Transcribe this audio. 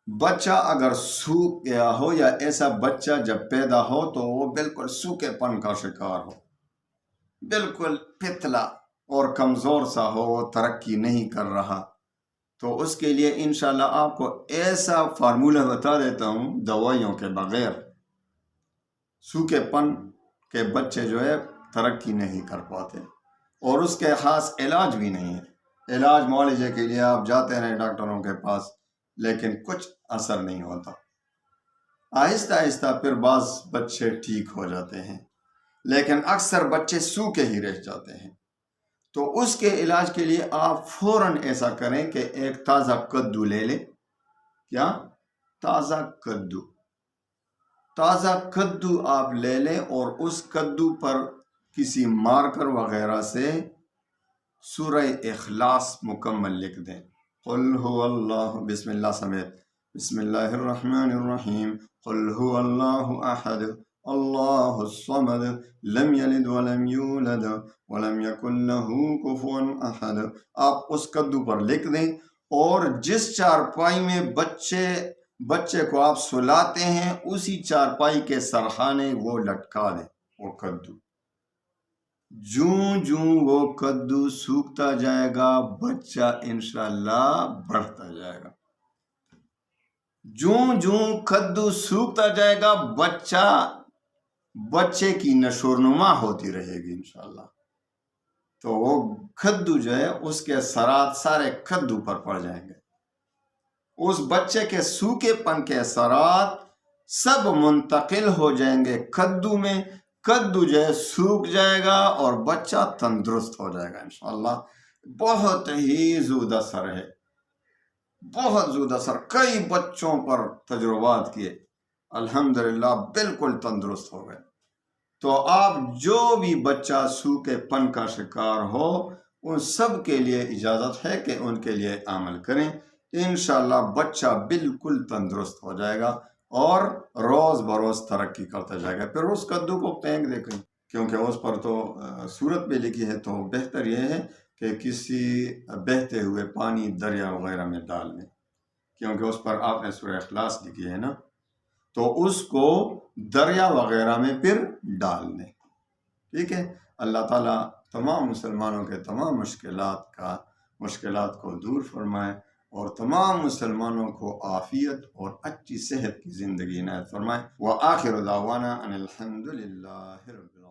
بچہ اگر سوکھ گیا ہو یا ایسا بچہ جب پیدا ہو تو وہ بالکل سوکھے پن کا شکار ہو، بالکل پتلا اور کمزور سا ہو، وہ ترقی نہیں کر رہا، تو اس کے لیے انشاءاللہ آپ کو ایسا فارمولہ بتا دیتا ہوں دوائیوں کے بغیر۔ سوکھے پن کے بچے جو ہے ترقی نہیں کر پاتے، اور اس کے خاص علاج بھی نہیں ہے۔ علاج معالجے کے لیے آپ جاتے رہے ڈاکٹروں کے پاس، لیکن کچھ اثر نہیں ہوتا۔ آہستہ آہستہ پھر بعض بچے ٹھیک ہو جاتے ہیں، لیکن اکثر بچے سوکھے ہی رہ جاتے ہیں۔ تو اس کے علاج کے لیے آپ فوراً ایسا کریں کہ ایک تازہ کدو لے لیں۔ کیا؟ تازہ کدو۔ تازہ کدو آپ لے لیں اور اس کدو پر کسی مارکر وغیرہ سے سورہ اخلاص مکمل لکھ دیں۔ قل هو اللہ، بسم اللہ سمیت، بسم اللہ الرحمن الرحیم، قل هو اللہ احد اللہ الصمد لم یلد ولم یولد ولم یکن له کفوا احد۔ آپ اس کدو پر لکھ دیں، اور جس چارپائی میں بچے کو آپ سلاتے ہیں اسی چارپائی کے سرخانے وہ لٹکا دیں وہ کدو۔ جوں وہ کدو سوکھتا جائے گا بچہ انشاءاللہ بڑھتا جائے گا۔ جوں کدو سوکھتا جائے گا بچے کی نشو و نما ہوتی رہے گی انشاءاللہ۔ تو وہ کدو جو ہے اس کے اثرات سارے کدو پر پڑ جائیں گے، اس بچے کے سوکھے پن کے اثرات سب منتقل ہو جائیں گے کدو میں۔ کدو جو ہے سوکھ جائے گا اور بچہ تندرست ہو جائے گا انشاءاللہ۔ بہت ہی زود اثر ہے، بہت زود اثر، کئی بچوں پر تجربات کیے، الحمدللہ بالکل تندرست ہو گئے۔ تو آپ جو بھی بچہ سوکھے پن کا شکار ہو ان سب کے لیے اجازت ہے کہ ان کے لیے عمل کریں، انشاءاللہ بچہ بالکل تندرست ہو جائے گا اور روز بروز ترقی کرتا جائے گا۔ پھر اس کدو کو پھینک دے کہیں، کیونکہ اس پر تو صورت بھی لکھی ہے، تو بہتر یہ ہے کہ کسی بہتے ہوئے پانی دریا وغیرہ میں ڈال دیں، کیونکہ اس پر آپ نے سورہ اخلاص لکھی ہے نا، تو اس کو دریا وغیرہ میں پھر ڈال دیں۔ ٹھیک ہے؟ اللہ تعالیٰ تمام مسلمانوں کے تمام مشکلات کو دور فرمائے، اور تمام مسلمانوں کو عافیت اور اچھی صحت کی زندگی عنایت فرمائے۔ وآخر دعوانا ان الحمد للہ رب العالمین۔